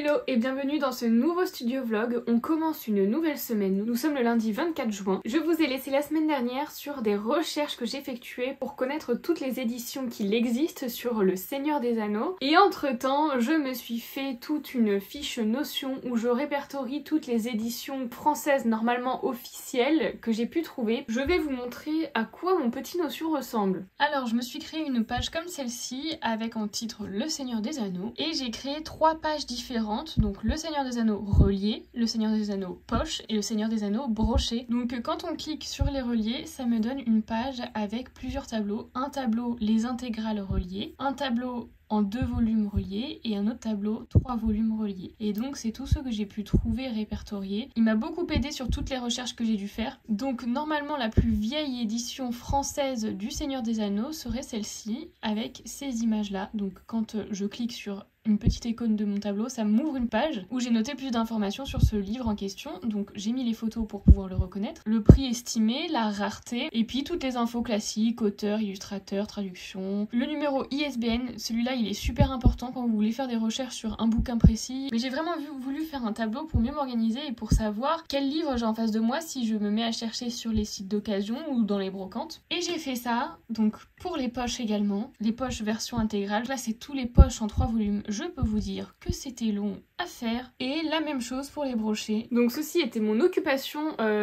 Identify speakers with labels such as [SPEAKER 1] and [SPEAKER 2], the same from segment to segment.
[SPEAKER 1] Hello et bienvenue dans ce nouveau studio vlog. On commence une nouvelle semaine, nous sommes le lundi 24 juin. Je vous ai laissé la semaine dernière sur des recherches que j'ai effectuées pour connaître toutes les éditions qu'il existe sur le Seigneur des Anneaux. Et entre temps, je me suis fait toute une fiche Notion où je répertorie toutes les éditions françaises normalement officielles que j'ai pu trouver. Je vais vous montrer à quoi mon petit Notion ressemble. Alors je me suis créé une page comme celle-ci avec en titre le Seigneur des Anneaux et j'ai créé 3 pages différentes. Donc le Seigneur des Anneaux relié, le Seigneur des Anneaux poche et le Seigneur des Anneaux broché. Donc quand on clique sur les reliés, ça me donne une page avec plusieurs tableaux. Un tableau les intégrales reliées, un tableau en 2 volumes reliés et un autre tableau 3 volumes reliés. Et donc c'est tout ce que j'ai pu trouver répertorié. Il m'a beaucoup aidé sur toutes les recherches que j'ai dû faire. Donc normalement la plus vieille édition française du Seigneur des Anneaux serait celle-ci avec ces images là. Donc quand je clique sur une petite icône de mon tableau, ça m'ouvre une page où j'ai noté plus d'informations sur ce livre en question. Donc j'ai mis les photos pour pouvoir le reconnaître, le prix estimé, la rareté, et puis toutes les infos classiques, auteur, illustrateur, traduction, le numéro ISBN. Celui-là il est super important quand vous voulez faire des recherches sur un bouquin précis. Mais j'ai vraiment voulu faire un tableau pour mieux m'organiser et pour savoir quel livre j'ai en face de moi si je me mets à chercher sur les sites d'occasion ou dans les brocantes. Et j'ai fait ça, donc pour les poches également, les poches version intégrale. Là c'est tous les poches en 3 volumes. Je peux vous dire que c'était long à faire. Et la même chose pour les brochets. Donc ceci était mon occupation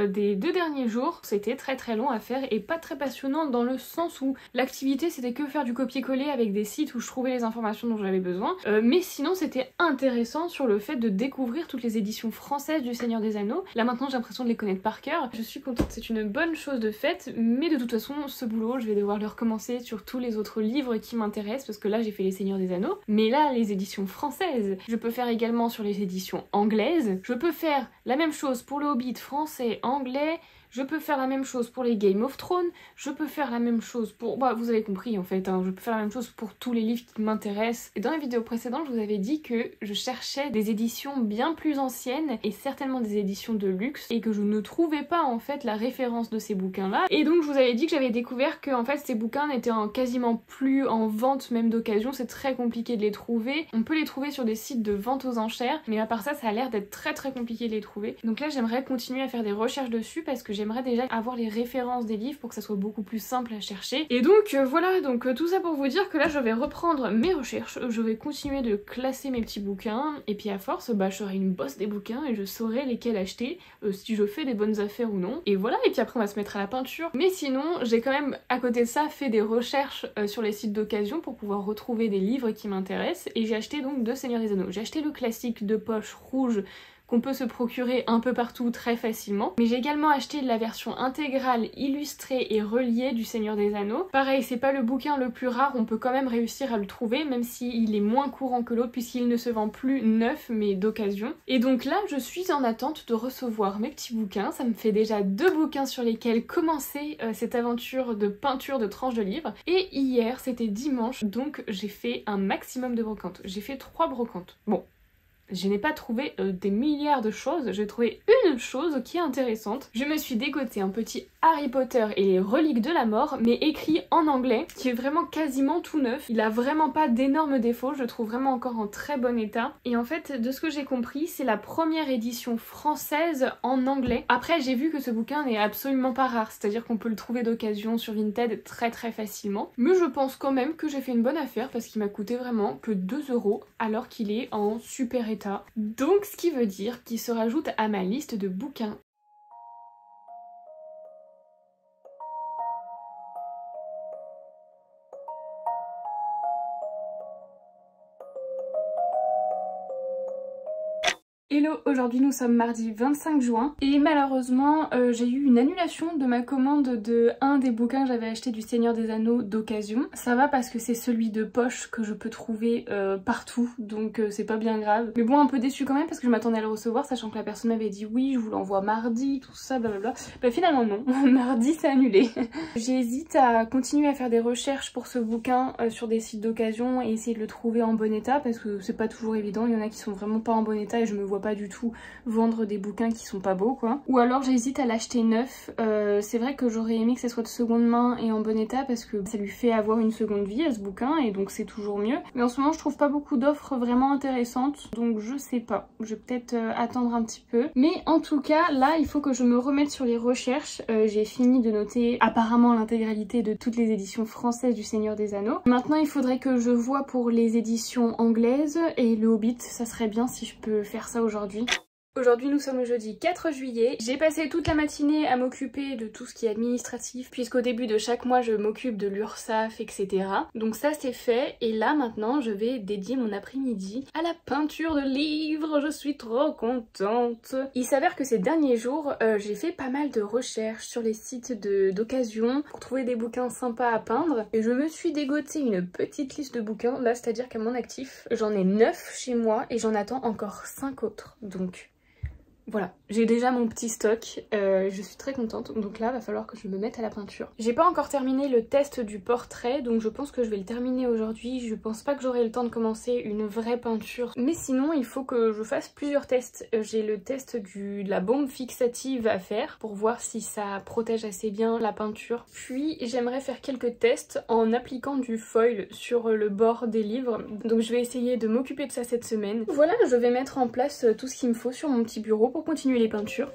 [SPEAKER 1] des 2 derniers jours. C'était très long à faire et pas très passionnant dans le sens où l'activité c'était que faire du copier-coller avec des sites où je trouvais les informations dont j'avais besoin. Mais sinon c'était intéressant sur le fait de découvrir toutes les éditions françaises du Seigneur des Anneaux. Là maintenant j'ai l'impression de les connaître par cœur. Je suis contente, c'est une bonne chose de faite. Mais de toute façon ce boulot je vais devoir le recommencer sur tous les autres livres qui m'intéressent parce que là j'ai fait les Seigneurs des Anneaux. Mais là les éditions françaises, je peux faire également sur les éditions anglaises, je peux faire la même chose pour le Hobbit français, anglais, je peux faire la même chose pour les Game of Thrones, je peux faire la même chose pour... Bah vous avez compris en fait, hein, je peux faire la même chose pour tous les livres qui m'intéressent. Et dans les vidéos précédentes, je vous avais dit que je cherchais des éditions bien plus anciennes et certainement des éditions de luxe et que je ne trouvais pas en fait la référence de ces bouquins-là. Et donc je vous avais dit que j'avais découvert que en fait ces bouquins n'étaient quasiment plus en vente même d'occasion, c'est très compliqué de les trouver. On peut les trouver sur des sites de vente aux enchères, mais à part ça, ça a l'air d'être très compliqué de les trouver. Donc là j'aimerais continuer à faire des recherches dessus parce que j'aimerais déjà avoir les références des livres pour que ça soit beaucoup plus simple à chercher. Et donc voilà, donc tout ça pour vous dire que là je vais reprendre mes recherches, je vais continuer de classer mes petits bouquins et puis à force bah je serai une bosse des bouquins et je saurai lesquels acheter, si je fais des bonnes affaires ou non. Et voilà, et puis après on va se mettre à la peinture. Mais sinon j'ai quand même à côté de ça fait des recherches sur les sites d'occasion pour pouvoir retrouver des livres qui m'intéressent et j'ai acheté donc 2 Seigneurs des Anneaux. J'ai acheté le classique de poche rouge qu'on peut se procurer un peu partout très facilement. Mais j'ai également acheté la version intégrale illustrée et reliée du Seigneur des Anneaux. Pareil, c'est pas le bouquin le plus rare, on peut quand même réussir à le trouver, même s'il est moins courant que l'autre puisqu'il ne se vend plus neuf mais d'occasion. Et donc là, je suis en attente de recevoir mes petits bouquins. Ça me fait déjà 2 bouquins sur lesquels commencer cette aventure de peinture de tranches de livres. Et hier, c'était dimanche, donc j'ai fait un maximum de brocantes. J'ai fait 3 brocantes. Bon. Je n'ai pas trouvé des milliards de choses, j'ai trouvé une chose qui est intéressante. Je me suis dégoté un petit Harry Potter et les reliques de la mort, mais écrit en anglais, qui est vraiment quasiment tout neuf. Il a vraiment pas d'énormes défauts, je le trouve vraiment encore en très bon état. Et en fait, de ce que j'ai compris, c'est la première édition française en anglais. Après, j'ai vu que ce bouquin n'est absolument pas rare, c'est-à-dire qu'on peut le trouver d'occasion sur Vinted très facilement. Mais je pense quand même que j'ai fait une bonne affaire parce qu'il m'a coûté vraiment que 2 € alors qu'il est en super état. Donc ce qui veut dire qu'il se rajoute à ma liste de bouquins. Hello, aujourd'hui nous sommes mardi 25 juin et malheureusement j'ai eu une annulation de ma commande de un des bouquins que j'avais acheté du Seigneur des Anneaux d'occasion. Ça va parce que c'est celui de poche que je peux trouver partout, donc c'est pas bien grave. Mais bon, un peu déçue quand même parce que je m'attendais à le recevoir sachant que la personne m'avait dit oui je vous l'envoie mardi, tout ça blablabla. Bah finalement non, mardi c'est annulé. J'hésite à continuer à faire des recherches pour ce bouquin sur des sites d'occasion et essayer de le trouver en bon état parce que c'est pas toujours évident, il y en a qui sont vraiment pas en bon état et je me vois pas pas du tout vendre des bouquins qui sont pas beaux quoi. Ou alors j'hésite à l'acheter neuf. C'est vrai que j'aurais aimé que ça soit de seconde main et en bon état parce que ça lui fait avoir une seconde vie à ce bouquin et donc c'est toujours mieux. Mais en ce moment je trouve pas beaucoup d'offres vraiment intéressantes, donc je sais pas. Je vais peut-être attendre un petit peu. Mais en tout cas là il faut que je me remette sur les recherches. J'ai fini de noter apparemment l'intégralité de toutes les éditions françaises du Seigneur des Anneaux. Maintenant il faudrait que je vois pour les éditions anglaises et le Hobbit, ça serait bien si je peux faire ça aujourd'hui. Aujourd'hui nous sommes le jeudi 4 juillet, j'ai passé toute la matinée à m'occuper de tout ce qui est administratif puisqu'au début de chaque mois je m'occupe de l'URSSAF etc. Donc ça c'est fait et là maintenant je vais dédier mon après-midi à la peinture de livres, je suis trop contente. Il s'avère que ces derniers jours j'ai fait pas mal de recherches sur les sites d'occasion pour trouver des bouquins sympas à peindre et je me suis dégoté une petite liste de bouquins là, c'est à dire qu'à mon actif j'en ai 9 chez moi et j'en attends encore 5 autres donc... Voilà, j'ai déjà mon petit stock, je suis très contente, donc là va falloir que je me mette à la peinture. J'ai pas encore terminé le test du portrait, donc je pense que je vais le terminer aujourd'hui. Je pense pas que j'aurai le temps de commencer une vraie peinture, mais sinon il faut que je fasse plusieurs tests. J'ai le test de la bombe fixative à faire pour voir si ça protège assez bien la peinture. Puis j'aimerais faire quelques tests en appliquant du foil sur le bord des livres, donc je vais essayer de m'occuper de ça cette semaine. Voilà, je vais mettre en place tout ce qu'il me faut sur mon petit bureau pour continuer les peintures.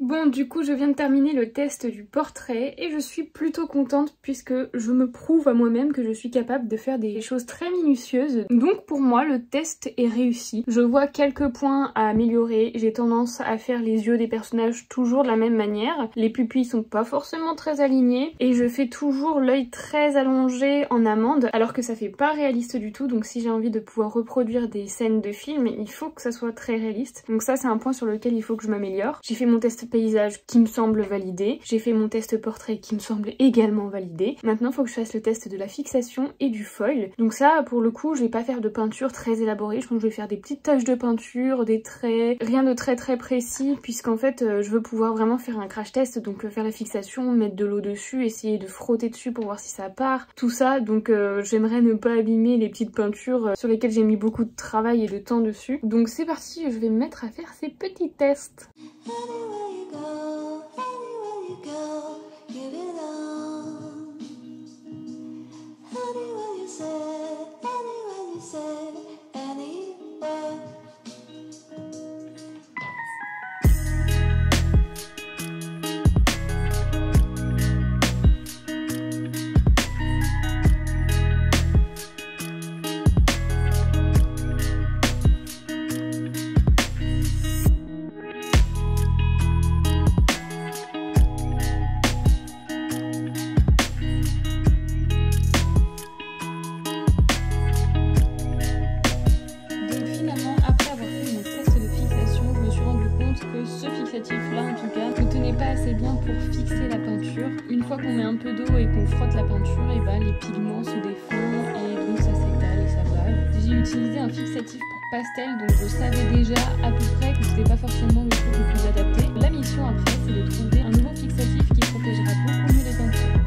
[SPEAKER 1] Bon, du coup, je viens de terminer le test du portrait et je suis plutôt contente puisque je me prouve à moi-même que je suis capable de faire des choses très minutieuses. Donc pour moi, le test est réussi. Je vois quelques points à améliorer. J'ai tendance à faire les yeux des personnages toujours de la même manière. Les pupilles sont pas forcément très alignées et je fais toujours l'œil très allongé en amande alors que ça fait pas réaliste du tout. Donc si j'ai envie de pouvoir reproduire des scènes de film, il faut que ça soit très réaliste. Donc ça, c'est un point sur lequel il faut que je m'améliore. J'ai fait mon test paysage qui me semble validé. J'ai fait mon test portrait qui me semble également validé. Maintenant, il faut que je fasse le test de la fixation et du foil. Donc ça, pour le coup, je vais pas faire de peinture très élaborée. Je pense que je vais faire des petites taches de peinture, des traits, rien de très précis, puisqu'en fait, je veux pouvoir vraiment faire un crash test, donc faire la fixation, mettre de l'eau dessus, essayer de frotter dessus pour voir si ça part, tout ça. Donc j'aimerais ne pas abîmer les petites peintures sur lesquelles j'ai mis beaucoup de travail et de temps dessus. Donc c'est parti, je vais me mettre à faire ces petits tests. Là en tout cas ne tenait pas assez bien pour fixer la peinture. Une fois qu'on met un peu d'eau et qu'on frotte la peinture, et bah les pigments se défont et donc ça s'étale et ça bave. J'ai utilisé un fixatif pour pastel, donc je savais déjà à peu près que c'était pas forcément le truc le plus adapté. La mission après, c'est de trouver un nouveau fixatif qui protégera beaucoup mieux les peintures.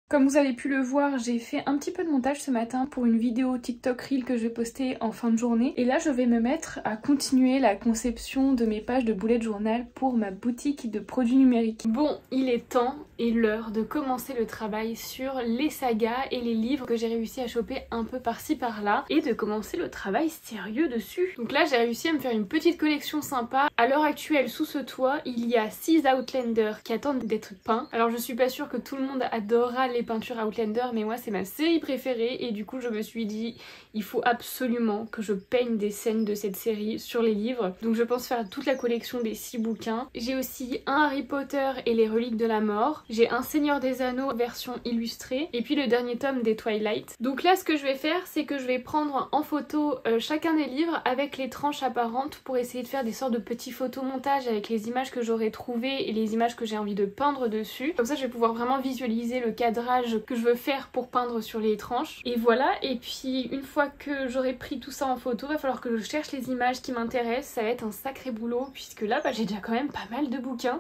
[SPEAKER 1] Comme vous avez pu le voir, j'ai fait un petit peu de montage ce matin pour une vidéo TikTok Reel que je vais poster en fin de journée. Et là, je vais me mettre à continuer la conception de mes pages de bullet journal pour ma boutique de produits numériques. Bon, il est temps et l'heure de commencer le travail sur les sagas et les livres que j'ai réussi à choper un peu par-ci par-là et de commencer le travail sérieux dessus. Donc là, j'ai réussi à me faire une petite collection sympa. À l'heure actuelle, sous ce toit, il y a 6 Outlander qui attendent d'être peints. Alors je suis pas sûre que tout le monde adorera les peintures Outlander, mais moi c'est ma série préférée et du coup je me suis dit il faut absolument que je peigne des scènes de cette série sur les livres. Donc je pense faire toute la collection des 6 bouquins. J'ai aussi un Harry Potter et les reliques de la mort. J'ai un Seigneur des Anneaux version illustrée et puis le dernier tome des Twilight. Donc là ce que je vais faire, c'est que je vais prendre en photo chacun des livres avec les tranches apparentes pour essayer de faire des sortes de petits photomontages avec les images que j'aurais trouvées et les images que j'ai envie de peindre dessus. Comme ça je vais pouvoir vraiment visualiser le cadrage que je veux faire pour peindre sur les tranches. Et voilà, et puis une fois que j'aurai pris tout ça en photo, il va falloir que je cherche les images qui m'intéressent. Ça va être un sacré boulot puisque là j'ai déjà quand même pas mal de bouquins.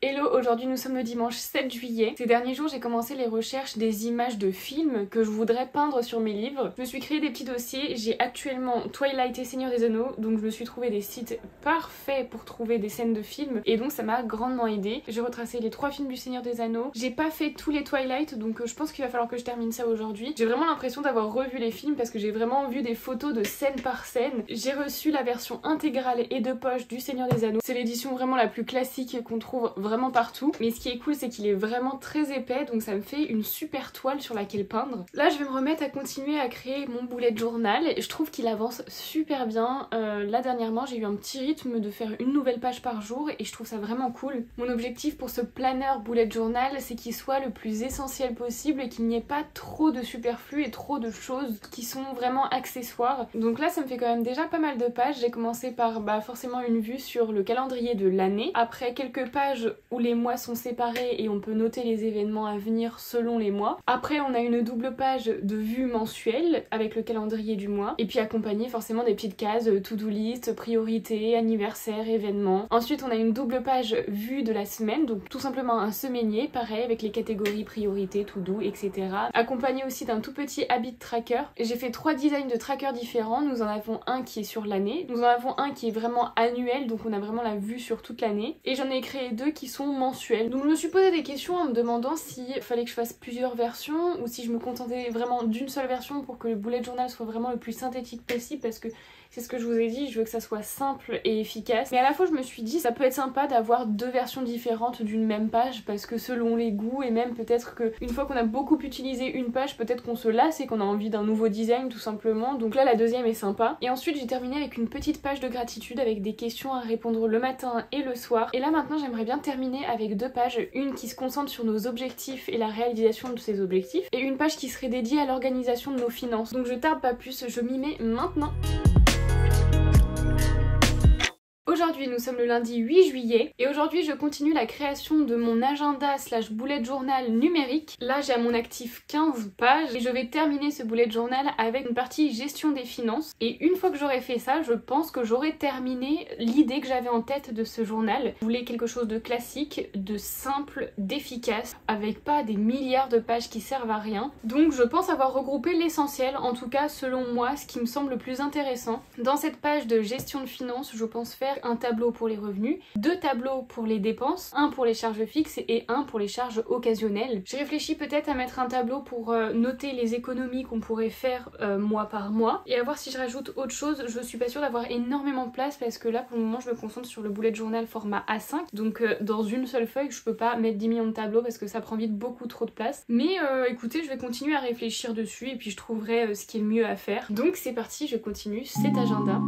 [SPEAKER 1] Hello, aujourd'hui nous sommes le dimanche 7 juillet. Ces derniers jours j'ai commencé les recherches des images de films que je voudrais peindre sur mes livres. Je me suis créé des petits dossiers, j'ai actuellement Twilight et Seigneur des Anneaux, donc je me suis trouvé des sites parfaits pour trouver des scènes de films et donc ça m'a grandement aidé. J'ai retracé les 3 films du Seigneur des Anneaux. J'ai pas fait tous les Twilight donc je pense qu'il va falloir que je termine ça aujourd'hui. J'ai vraiment l'impression d'avoir revu les films parce que j'ai vraiment vu des photos de scène par scène. J'ai reçu la version intégrale et de poche du Seigneur des Anneaux. C'est l'édition vraiment la plus classique qu'on trouve vraiment partout, mais ce qui est cool c'est qu'il est vraiment très épais donc ça me fait une super toile sur laquelle peindre. Là je vais me remettre à continuer à créer mon bullet journal et je trouve qu'il avance super bien. Là dernièrement j'ai eu un petit rythme de faire une nouvelle page par jour et je trouve ça vraiment cool. Mon objectif pour ce planner bullet journal c'est qu'il soit le plus essentiel possible et qu'il n'y ait pas trop de superflu et trop de choses qui sont vraiment accessoires. Donc là ça me fait quand même déjà pas mal de pages. J'ai commencé par forcément une vue sur le calendrier de l'année, après quelques pages où les mois sont séparés et on peut noter les événements à venir selon les mois. Après on a une double page de vue mensuelle avec le calendrier du mois et puis accompagné forcément des petites cases to-do list, priorité, anniversaire, événements. Ensuite on a une double page vue de la semaine, donc tout simplement un semainier, pareil avec les catégories priorité, to-do, etc. Accompagné aussi d'un tout petit habit tracker. J'ai fait 3 designs de tracker différents. Nous en avons un qui est sur l'année, nous en avons un qui est vraiment annuel, donc on a vraiment la vue sur toute l'année, et j'en ai créé 2 qui sont mensuels. Donc je me suis posé des questions en me demandant s'il fallait que je fasse plusieurs versions ou si je me contentais vraiment d'une seule version pour que le bullet journal soit vraiment le plus synthétique possible, parce que c'est ce que je vous ai dit, je veux que ça soit simple et efficace. Mais à la fois je me suis dit ça peut être sympa d'avoir 2 versions différentes d'une même page parce que selon les goûts et même peut-être qu'une fois qu'on a beaucoup utilisé une page, peut-être qu'on se lasse et qu'on a envie d'un nouveau design tout simplement. Donc là la deuxième est sympa. Et ensuite j'ai terminé avec une petite page de gratitude avec des questions à répondre le matin et le soir. Et là maintenant j'aimerais bien terminer avec 2 pages, une qui se concentre sur nos objectifs et la réalisation de ces objectifs, et une page qui serait dédiée à l'organisation de nos finances. Donc je tarde pas plus, je m'y mets maintenant. Aujourd'hui nous sommes le lundi 8 juillet et aujourd'hui je continue la création de mon agenda / bullet journal numérique. Là j'ai à mon actif 15 pages et je vais terminer ce bullet journal avec une partie gestion des finances. Et une fois que j'aurai fait ça, je pense que j'aurai terminé l'idée que j'avais en tête de ce journal. Je voulais quelque chose de classique, de simple, d'efficace, avec pas des milliards de pages qui servent à rien. Donc je pense avoir regroupé l'essentiel, en tout cas selon moi, ce qui me semble le plus intéressant. Dans cette page de gestion de finances, je pense faire un tableau pour les revenus, 2 tableaux pour les dépenses, un pour les charges fixes et un pour les charges occasionnelles. J'ai réfléchi peut-être à mettre un tableau pour noter les économies qu'on pourrait faire mois par mois et à voir si je rajoute autre chose. Je suis pas sûre d'avoir énormément de place parce que là pour le moment je me concentre sur le bullet journal format A5, donc dans une seule feuille je peux pas mettre 10 millions de tableaux parce que ça prend vite beaucoup trop de place. Mais écoutez, je vais continuer à réfléchir dessus et puis je trouverai ce qui est le mieux à faire. Donc c'est parti, je continue cet agenda.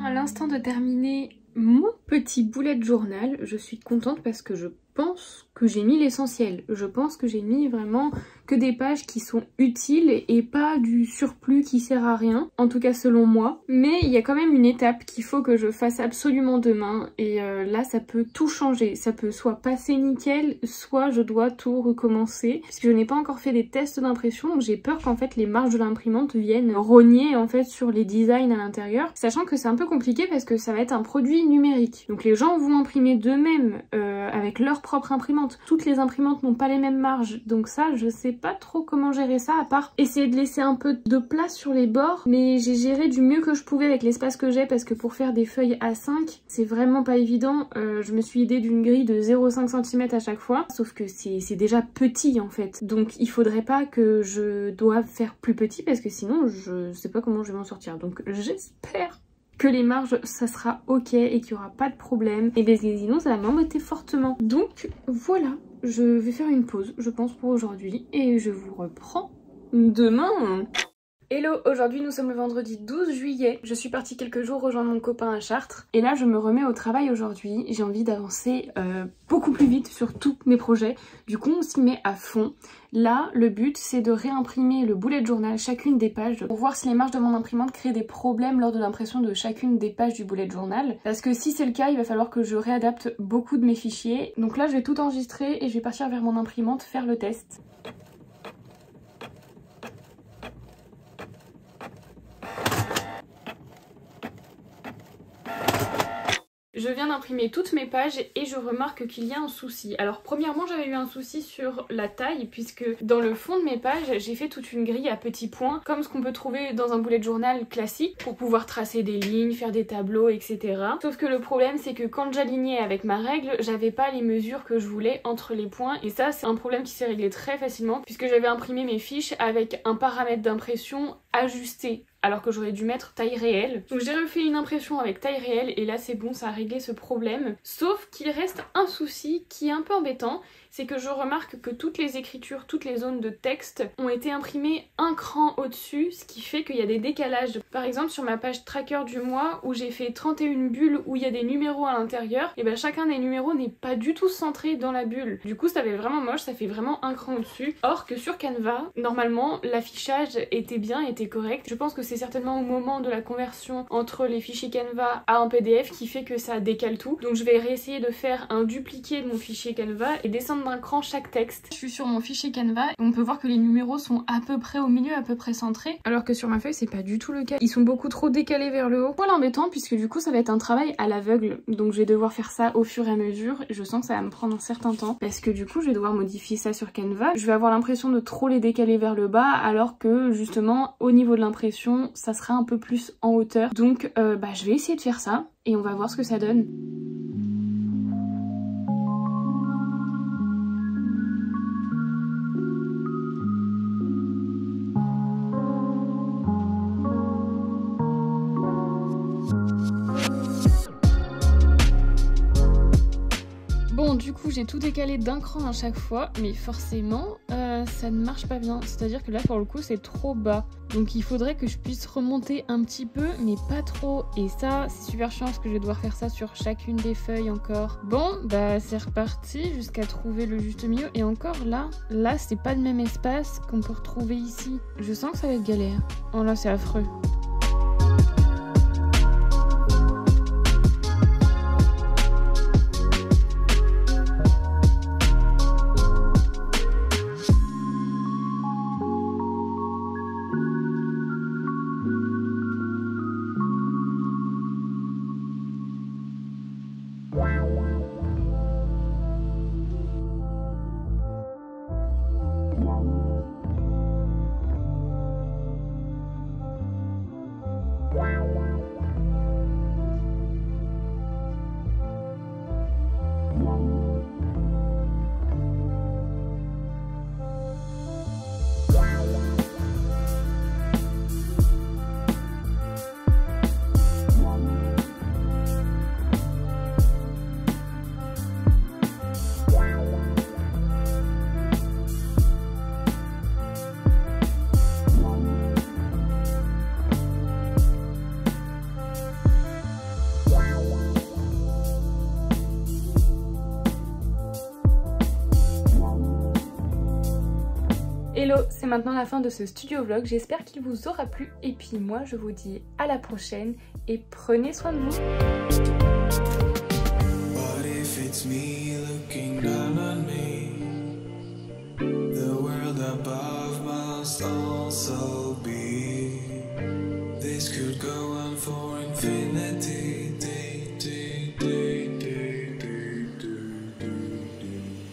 [SPEAKER 1] À l'instant de terminer mon petit bullet journal, je suis contente parce que je pense que j'ai mis l'essentiel. Je pense que j'ai mis vraiment que des pages qui sont utiles et pas du surplus qui sert à rien, en tout cas selon moi. Mais il y a quand même une étape qu'il faut que je fasse absolument demain et là ça peut tout changer. Ça peut soit passer nickel, soit je dois tout recommencer parce que je n'ai pas encore fait des tests d'impression, donc j'ai peur qu'en fait les marges de l'imprimante viennent rogner en fait sur les designs à l'intérieur, sachant que c'est un peu compliqué parce que ça va être un produit numérique. Donc les gens vont imprimer d'eux-mêmes avec leur propre imprimante. Toutes les imprimantes n'ont pas les mêmes marges, donc ça je sais pas trop comment gérer ça à part essayer de laisser un peu de place sur les bords, mais j'ai géré du mieux que je pouvais avec l'espace que j'ai parce que pour faire des feuilles A5 c'est vraiment pas évident. Je me suis aidée d'une grille de 0,5 cm à chaque fois, sauf que c'est déjà petit en fait, donc il faudrait pas que je doive faire plus petit parce que sinon je sais pas comment je vais m'en sortir. Donc j'espère que les marges ça sera ok et qu'il n'y aura pas de problème, et les sinon ça va m'embêter fortement. Donc voilà, je vais faire une pause je pense pour aujourd'hui et je vous reprends demain. Hello, aujourd'hui nous sommes le vendredi 12 juillet, je suis partie quelques jours rejoindre mon copain à Chartres et là je me remets au travail aujourd'hui. J'ai envie d'avancer beaucoup plus vite sur tous mes projets, du coup on s'y met à fond. Là le but c'est de réimprimer le bullet journal, chacune des pages, pour voir si les marges de mon imprimante créent des problèmes lors de l'impression de chacune des pages du bullet journal, parce que si c'est le cas il va falloir que je réadapte beaucoup de mes fichiers. Donc là je vais tout enregistrer et je vais partir vers mon imprimante faire le test. Je viens d'imprimer toutes mes pages et je remarque qu'il y a un souci. Alors premièrement j'avais eu un souci sur la taille puisque dans le fond de mes pages j'ai fait toute une grille à petits points comme ce qu'on peut trouver dans un bullet journal classique pour pouvoir tracer des lignes, faire des tableaux etc. Sauf que le problème c'est que quand j'alignais avec ma règle j'avais pas les mesures que je voulais entre les points et ça c'est un problème qui s'est réglé très facilement puisque j'avais imprimé mes fiches avec un paramètre d'impression ajusté alors que j'aurais dû mettre taille réelle. Donc j'ai refait une impression avec taille réelle et là c'est bon, ça a réglé ce problème. Sauf qu'il reste un souci qui est un peu embêtant, c'est que je remarque que toutes les écritures, toutes les zones de texte ont été imprimées un cran au-dessus, ce qui fait qu'il y a des décalages. Par exemple sur ma page tracker du mois où j'ai fait 31 bulles où il y a des numéros à l'intérieur, et ben chacun des numéros n'est pas du tout centré dans la bulle. Du coup ça fait vraiment moche, ça fait vraiment un cran au-dessus. Or que sur Canva, normalement l'affichage était bien, était correct. Je pense que c'est certainement au moment de la conversion entre les fichiers Canva à un PDF qui fait que ça décale tout. Donc je vais réessayer de faire un dupliqué de mon fichier Canva et descendre d'un cran chaque texte. Je suis sur mon fichier Canva et on peut voir que les numéros sont à peu près au milieu, à peu près centrés, alors que sur ma feuille c'est pas du tout le cas. Ils sont beaucoup trop décalés vers le haut. Voilà, embêtant puisque du coup ça va être un travail à l'aveugle, donc je vais devoir faire ça au fur et à mesure. Je sens que ça va me prendre un certain temps parce que du coup je vais devoir modifier ça sur Canva. Je vais avoir l'impression de trop les décaler vers le bas alors que justement au niveau de l'impression ça sera un peu plus en hauteur. Donc je vais essayer de faire ça et on va voir ce que ça donne. Bon, du coup j'ai tout décalé d'un cran à chaque fois, mais forcément ça ne marche pas bien, c'est à dire que là pour le coup c'est trop bas, donc il faudrait que je puisse remonter un petit peu mais pas trop, et ça c'est super chiant parce que je vais devoir faire ça sur chacune des feuilles encore. Bon bah c'est reparti jusqu'à trouver le juste milieu, et encore là c'est pas le même espace qu'on peut retrouver ici. Je sens que ça va être galère. Oh là c'est affreux. Hello, c'est maintenant la fin de ce studio vlog, j'espère qu'il vous aura plu et puis moi je vous dis à la prochaine et prenez soin de vous. This could go on for infinity.